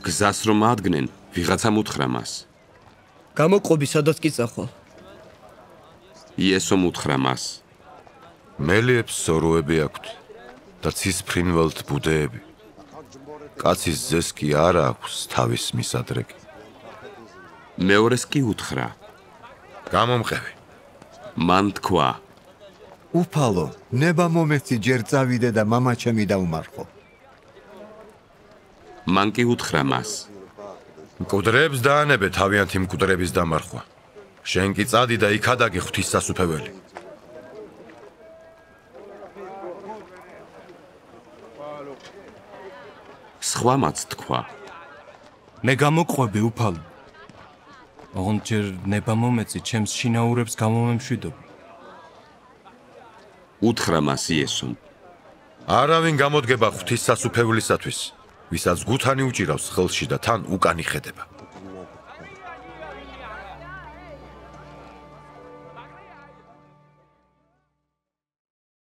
გზას რომ ადგენენ, ვიღაცამ უთხრა მას. გამოყობი სადაც კი წახვალ. იესომ უთხრა მას. მელიებს სოროები აქვთ და ცისფრინველთ ბუდეები. კაცის ძეს კი არა აქვს თავის მისადრეგი. მეორეს კი უთხრა. გამომყევი. მან თქვა. უფალო, ნება მომეცი ჯერ წავიდე და მამაჩემი დაუმარხო. მან კი უთხრა მას. მკვდრებს დაანებე თავიანთი მკვდრების დამარხვა. შენ კი წადი და იქ ადაგე ღვთისსასუფეველი. სხვამაც თქვა. მე გამოყვები უფალო. ოღონდ ჯერ ნება მომეცი ჩემს შინაურებს გამომემშვიდობი. უთხრა მას იესომ. არავინ გამოდგება ღვთისსასუფევლისათვის, ვისაც გუთანი უჭირავს ხელში და თან უკან იხედება.